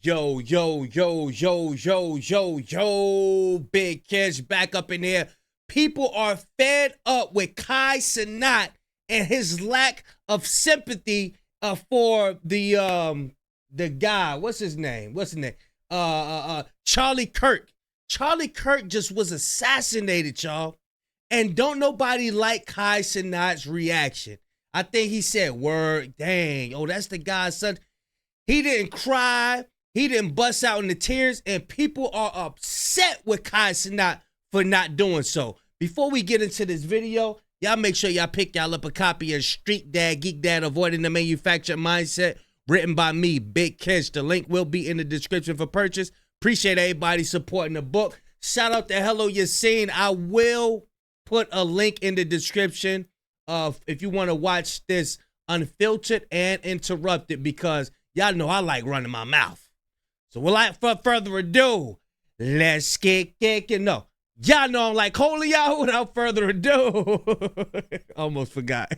Yo, yo, yo, yo, yo, yo, yo, Big Kids back up in here. People are fed up with Cenat and his lack of sympathy for the guy. What's his name? Charlie Kirk. Charlie Kirk just was assassinated, y'all. And don't nobody like Cenat's reaction. I think he said, word, dang, oh, that's the guy's son. He didn't cry. He didn't bust out into tears, and people are upset with Cenat for not doing so. Before we get into this video, y'all make sure y'all pick y'all up a copy of Street Dad, Geek Dad, Avoiding the Manufactured Mindset, written by me, Big Kids. The link will be in the description for purchase. Appreciate everybody supporting the book. Shout out to Hello Yassine. I will put a link in the description of if you want to watch this unfiltered and interrupted, because y'all know I like running my mouth. So without further ado, let's get no. Y'all know I'm like holy y'all without further ado. Almost forgot.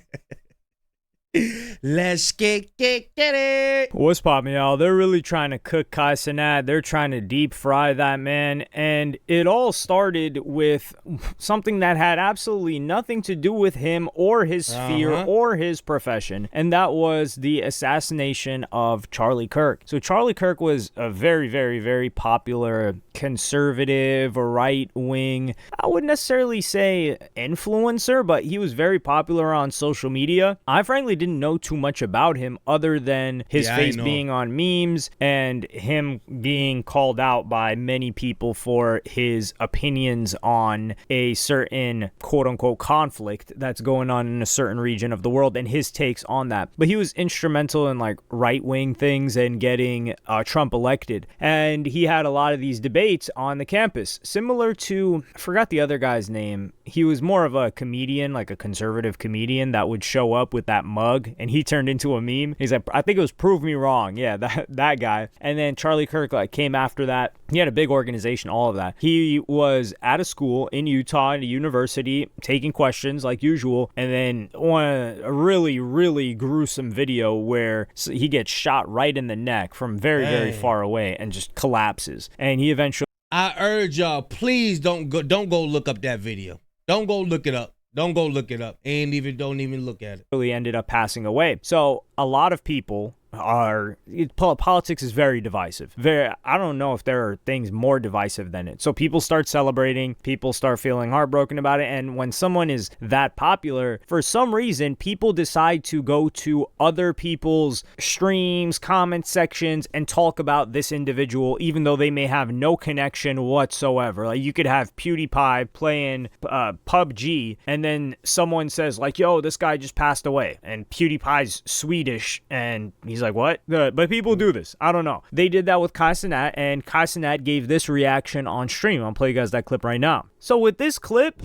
Let's get it. What's poppin', y'all? They're really trying to cook Cenat. They're trying to deep fry that man. And it all started with something that had absolutely nothing to do with him or his sphere or his profession. And that was the assassination of Charlie Kirk. So Charlie Kirk was a very, very, very popular conservative, right-wing, I wouldn't necessarily say influencer, but he was very popular on social media. I frankly didn't know too much about him other than his face being on memes and him being called out by many people for his opinions on a certain quote-unquote conflict that's going on in a certain region of the world and his takes on that. But he was instrumental in like right-wing things and getting Trump elected. And he had a lot of these debates on the campus, similar to, I forgot the other guy's name. He was more of a comedian, like a conservative comedian that would show up with that mug, and he turned into a meme. He's like, I think it was Prove Me Wrong. Yeah, that guy. And then Charlie Kirk like came after that. He had a big organization, all of that. He was at a school in Utah, at a university, taking questions like usual, and then a really, really gruesome video where he gets shot right in the neck from very, very far away and just collapses. And he eventually... I urge y'all, please don't go look up that video. Don't go look it up. Don't go look it up. Don't even look at it. Really ended up passing away. So a lot of people politics is very divisive. I don't know if there are things more divisive than it. So people start celebrating, people start feeling heartbroken about it, and when someone is that popular, for some reason, people decide to go to other people's streams, comment sections, and talk about this individual, even though they may have no connection whatsoever. Like you could have PewDiePie playing PUBG, and then someone says like, yo, this guy just passed away, and PewDiePie's Swedish, and he's like, what? But people do this. I don't know. They did that with Cenat, and Cenat gave this reaction on stream. I'll play you guys that clip right now. So with this clip,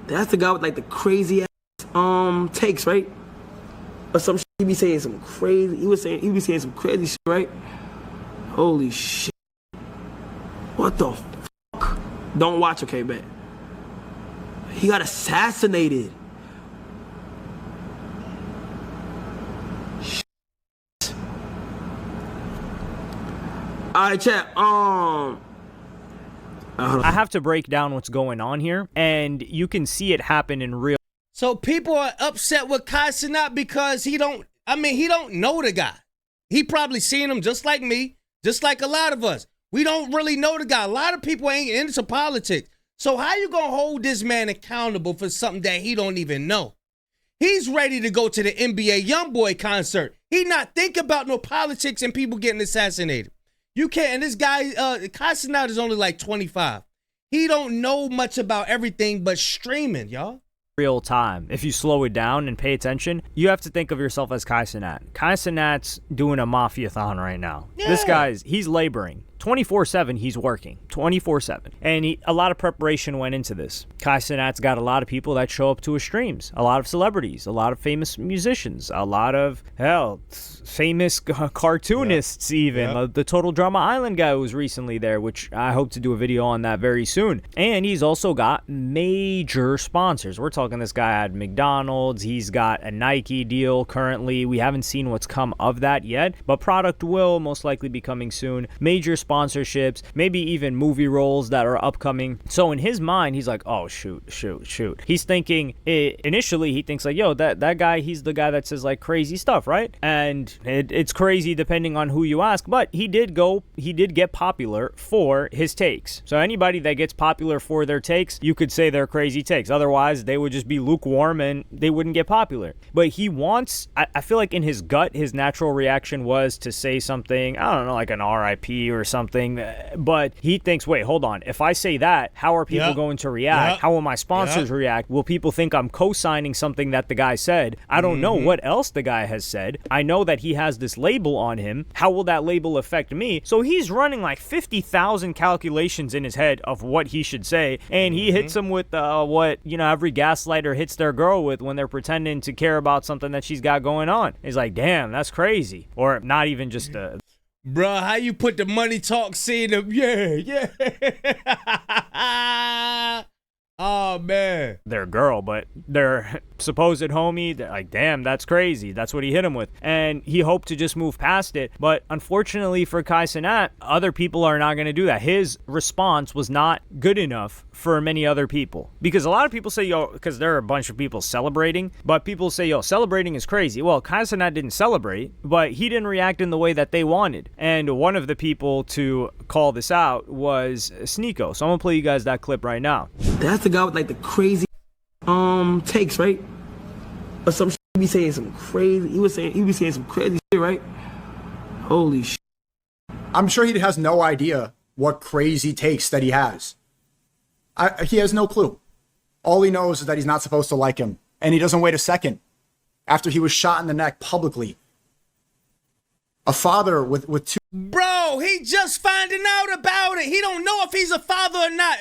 that's the guy with like the crazy ass takes, right? Or some shit, he be saying some crazy. He be saying some crazy shit, right? Holy shit! What the fuck? Don't watch, okay, bet. He got assassinated. Alright, chat. I have to break down what's going on here, and you can see it happen in real. So people are upset with Cenat because he don't know the guy. He probably seen him just like me, just like a lot of us. We don't really know the guy. A lot of people ain't into politics. So how you gonna hold this man accountable for something that he don't even know? He's ready to go to the NBA YoungBoy concert. He not think about no politics and people getting assassinated. You can't, and this guy, Cenat is only like 25. He don't know much about everything but streaming, y'all. Real time. If you slow it down and pay attention, you have to think of yourself as Cenat. Cenat's doing a mafia-thon right now. Yeah. This guy's, he's laboring. 24/7 he's working, 24/7. And a lot of preparation went into this. Kai Cenat's got a lot of people that show up to his streams, a lot of celebrities, a lot of famous musicians, a lot of, famous cartoonists even. The Total Drama Island guy was recently there, which I hope to do a video on that very soon. And he's also got major sponsors. We're talking this guy had McDonald's, he's got a Nike deal currently. We haven't seen what's come of that yet, but product will most likely be coming soon. Major sponsorships, maybe even movie roles that are upcoming. So in his mind, he's like, oh, shoot. He's thinking, initially, he thinks like, yo, that guy, he's the guy that says like crazy stuff, right? And it's crazy depending on who you ask, but he did get popular for his takes. So anybody that gets popular for their takes, you could say they're crazy takes. Otherwise, they would just be lukewarm and they wouldn't get popular. But he wants, I feel like in his gut, his natural reaction was to say something, I don't know, like an RIP or something. But he thinks, wait, hold on. If I say that, how are people going to react? How will my sponsors react? Will people think I'm co-signing something that the guy said? I don't know what else the guy has said. I know that he has this label on him. How will that label affect me? So he's running like 50,000 calculations in his head of what he should say. And he hits him with what, every gaslighter hits their girl with when they're pretending to care about something that she's got going on. He's like, damn, that's crazy. Or not even just Bruh, how you put the money talk scene of, yeah. Oh, man. Their girl, but their supposed homie, they're like, damn, that's crazy. That's what he hit him with. And he hoped to just move past it. But unfortunately for Kai Cenat, other people are not going to do that. His response was not good enough for many other people. Because a lot of people say, because there are a bunch of people celebrating, but people say, celebrating is crazy. Well, Kai Cenat didn't celebrate, but he didn't react in the way that they wanted. And one of the people to call this out was Sneeko. So I'm going to play you guys that clip right now. That's the guy with like the crazy takes, right? Or some shit, he be saying some crazy. He be saying some crazy shit, right? Holy shit. I'm sure he has no idea what crazy takes that he has. He has no clue. All he knows is that he's not supposed to like him, and he doesn't wait a second after he was shot in the neck publicly. A father with two. Bro, he just finding out about it. He don't know if he's a father or not.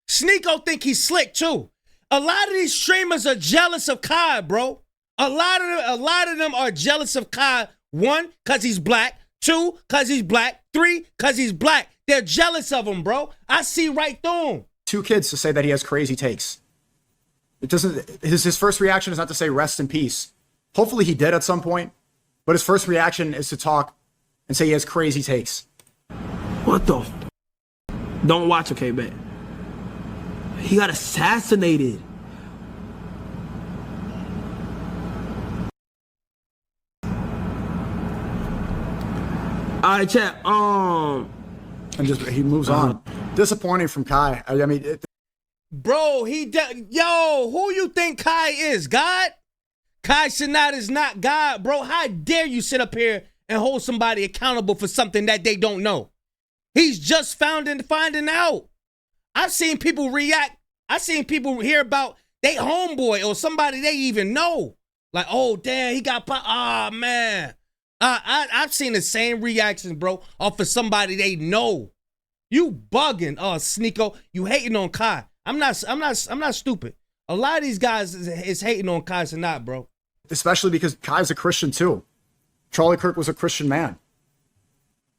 Sneeko think he's slick too. A lot of these streamers are jealous of Kai, bro. A lot of them are jealous of Kai. 1, because he's black. 2, because he's black. 3, because he's black. They're jealous of him, bro. I see right through him. 2 kids to say that he has crazy takes. It doesn't. His first reaction is not to say rest in peace. Hopefully he did at some point, but his first reaction is to talk and say he has crazy takes. What the? Don't watch, okay, man. He got assassinated. All right, chat. And he moves on. Disappointing from Kai. I mean, bro, who you think Kai is? God? Kai Cenat is not God, bro. How dare you sit up here and hold somebody accountable for something that they don't know? He's just finding out. I've seen people react. I've seen people hear about they homeboy or somebody they even know. Like, oh, damn, he got pop. Ah, man. I've seen the same reaction, bro, off of somebody they know. You bugging, Sneeko. You hating on Kai. I'm not stupid. A lot of these guys is hating on Kai Cenat, bro. Especially because Kai's a Christian too. Charlie Kirk was a Christian man.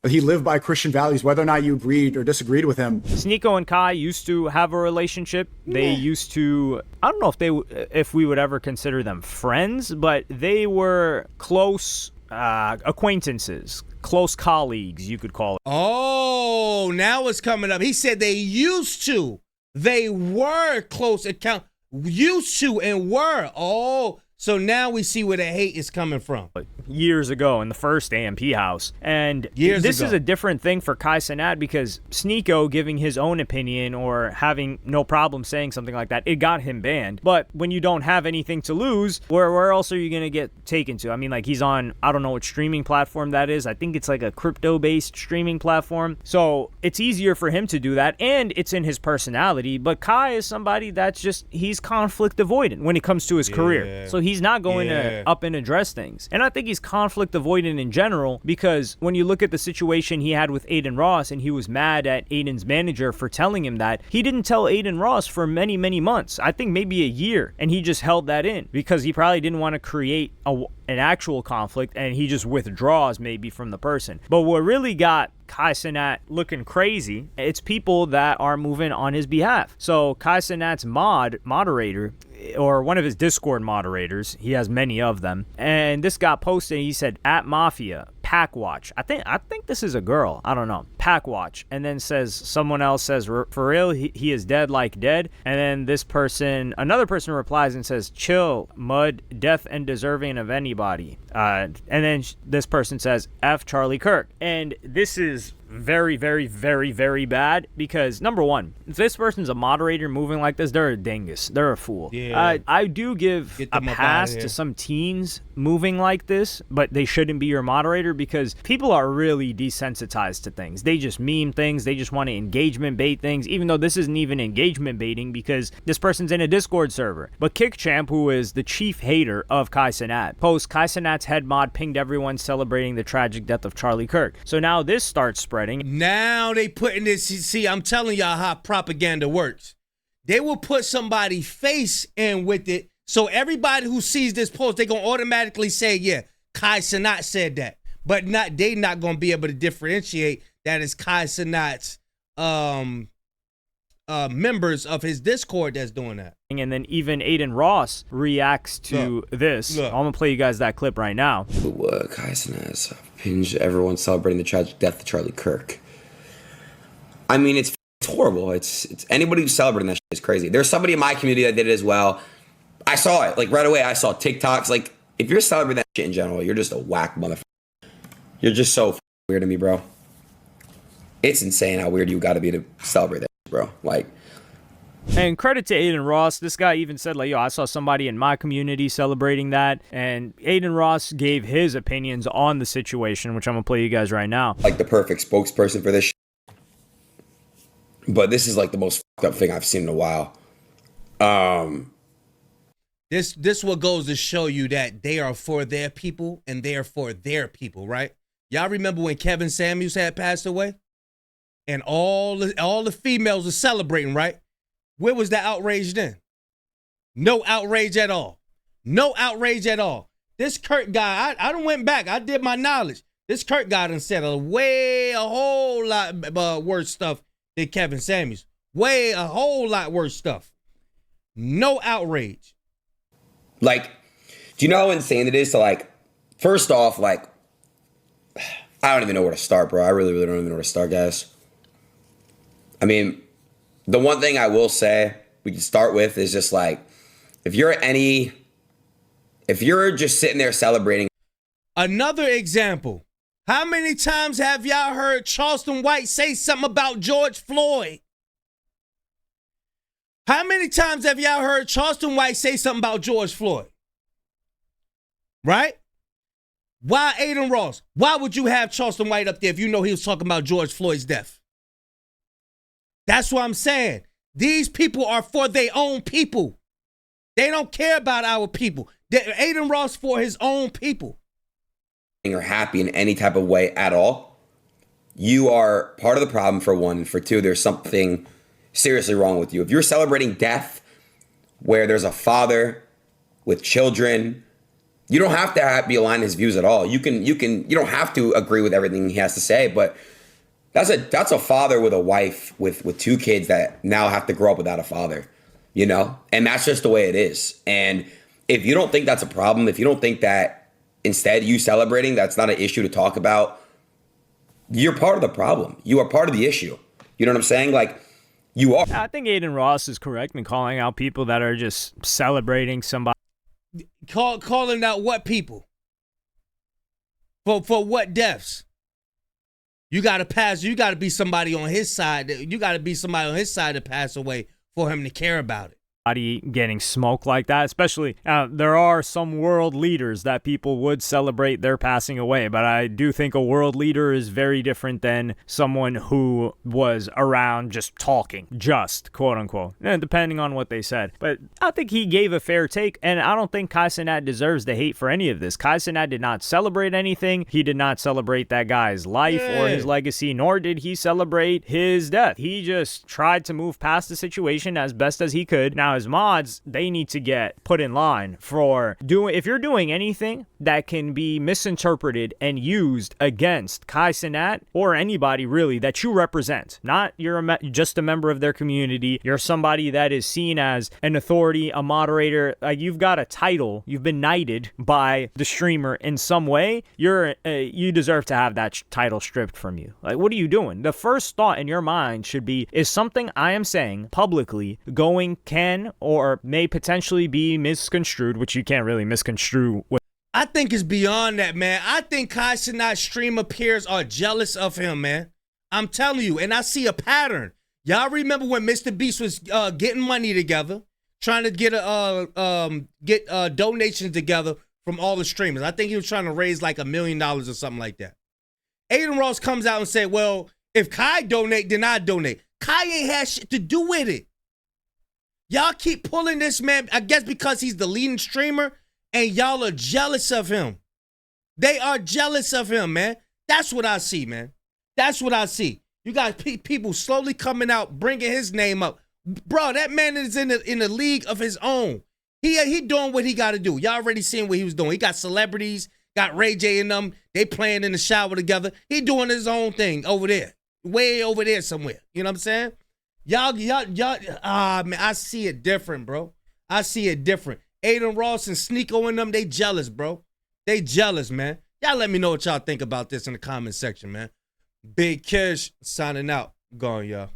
He lived by Christian values, whether or not you agreed or disagreed with him. Sneeko and Kai used to have a relationship. They used to, I don't know if we would ever consider them friends, but they were close acquaintances, close colleagues, you could call it. Oh, now it's coming up. He said they used to. They were close used to and were. Oh, so now we see where the hate is coming from. Years ago in the first AMP house. And this is a different thing for Kai Cenat because Sneeko giving his own opinion or having no problem saying something like that, it got him banned. But when you don't have anything to lose, where else are you going to get taken to? I mean, like he's on, I don't know what streaming platform that is. I think it's like a crypto-based streaming platform. So it's easier for him to do that and it's in his personality. But Kai is somebody that's just, he's conflict avoidant when it comes to his career. So he he's not going to up and address things. And I think he's conflict avoidant in general, because when you look at the situation he had with Adin Ross, and he was mad at Adin's manager for telling him that, he didn't tell Adin Ross for many, many months. I think maybe a year, and he just held that in because he probably didn't want to create an actual conflict, and he just withdraws maybe from the person. But what really got Kai Cenat looking crazy, it's people that are moving on his behalf. So Kai Cenat's moderator, or one of his Discord moderators, he has many of them, and this got posted. He said, at Mafia Pack Watch. I think this is a girl. I don't know. Pack Watch. And then someone else says, for real, he is dead like dead. And then another person replies and says, chill, mud, death and deserving of anybody. And then this person says, F Charlie Kirk. And this is very, very, very, very bad, because number one, if this person's a moderator moving like this, they're a dingus. They're a fool. Yeah. I do give a pass to some teens moving like this, but they shouldn't be your moderator, because people are really desensitized to things. They just meme things. They just want to engagement bait things, even though this isn't even engagement baiting, because this person's in a Discord server. But KickChamp, who is the chief hater of Kai Cenat, posts Kai Cenat's head mod pinged everyone celebrating the tragic death of Charlie Kirk. So now this starts spreading. Now they putting this, see, I'm telling y'all how propaganda works. They will put somebody's face in with it, so everybody who sees this post, they gonna automatically say, yeah, Kai Cenat said that. But they not gonna be able to differentiate that it's Kai Cenat's members of his Discord that's doing that. And then even Adin Ross reacts to this. I'm gonna play you guys that clip right now. Kai Cenat pinged everyone celebrating the tragic death of Charlie Kirk. I mean, it's horrible. It's anybody who's celebrating that shit is crazy. There's somebody in my community that did it as well. I saw it, like, right away. I saw TikToks. Like, if you're celebrating that shit in general, you're just a whack motherfucker. You're just so weird to me, bro. It's insane how weird you gotta be to celebrate that shit, bro. Like, and credit to Adin Ross. This guy even said, like, yo, I saw somebody in my community celebrating that. And Adin Ross gave his opinions on the situation, which I'm going to play you guys right now. Like the perfect spokesperson for this shit. But this is like the most fucked up thing I've seen in a while. This what goes to show you that they are for their people and they are for their people, right? Y'all remember when Kevin Samuels had passed away? And all the females were celebrating, right? Where was the outrage then? No outrage at all. No outrage at all. This Kirk guy, I done went back. I did my knowledge. This Kirk guy done said a whole lot worse stuff than Kevin Samuels. A whole lot worse stuff. No outrage. Like, do you know how insane it is to, like, first off, like, I don't even know where to start, bro. I really, really don't even know where to start, guys. I mean, the one thing I will say we can start with is just, like, if you're just sitting there celebrating. Another example. How many times have y'all heard Charleston White say something about George Floyd? How many times have y'all heard Charleston White say something about George Floyd? Right? Why Adin Ross? Why would you have Charleston White up there if you know he was talking about George Floyd's death? That's what I'm saying. These people are for their own people. They don't care about our people. Adin Ross for his own people. Or happy in any type of way at all, you are part of the problem, for one. And for two, there's something seriously wrong with you. If you're celebrating death where there's a father with children, you don't have to be aligned to his views at all. You don't have to agree with everything he has to say, but that's a father with a wife with two kids that now have to grow up without a father, you know? And that's just the way it is. And if you don't think that's a problem, if you don't think that instead you celebrating, that's not an issue to talk about, you're part of the problem. You are part of the issue. You know what I'm saying? Like, you are. I think Adin Ross is correct in calling out people that are just celebrating somebody. Calling out what people? For what deaths? You got to be somebody on his side. You got to be somebody on his side to pass away for him to care about it. getting smoked like that, especially there are some world leaders that people would celebrate their passing away, but I do think a world leader is very different than someone who was around just talking, just quote unquote, depending on what they said. But I think he gave a fair take, and I don't think Kai Cenat deserves the hate for any of this. Kai Cenat did not celebrate anything. He did not celebrate that guy's life or his legacy, nor did he celebrate his death. He just tried to move past the situation as best as he could. Now, as mods, they need to get put in line for if you're doing anything that can be misinterpreted and used against Kai Cenat or anybody really that you represent. Not you're just a member of their community. You're somebody that is seen as an authority, a moderator. You've got a title. You've been knighted by the streamer in some way. You deserve to have that title stripped from you. Like, what are you doing? The first thought in your mind should be, is something I am saying publicly can or may potentially be misconstrued, which you can't really misconstrue with. I think it's beyond that, man. I think Kai Cenat's streamer peers are jealous of him, man. I'm telling you, and I see a pattern. Y'all remember when Mr. Beast was getting money together, trying to get donations together from all the streamers. I think he was trying to raise like $1 million or something like that. Adin Ross comes out and say, well, if Kai donate, then I donate. Kai ain't had shit to do with it. Y'all keep pulling this man, I guess because he's the leading streamer, and y'all are jealous of him. They are jealous of him, man. That's what I see, man. That's what I see. You got people slowly coming out, bringing his name up. Bro, that man is in a league of his own. He doing what he got to do. Y'all already seen what he was doing. He got celebrities, got Ray J and them. They playing in the shower together. He doing his own thing over there, way over there somewhere. You know what I'm saying? Y'all, man, I see it different, bro. I see it different. Adin Ross and Sneeko and them, they jealous, bro. They jealous, man. Y'all let me know what y'all think about this in the comment section, man. Big Kish signing out. Gone, y'all.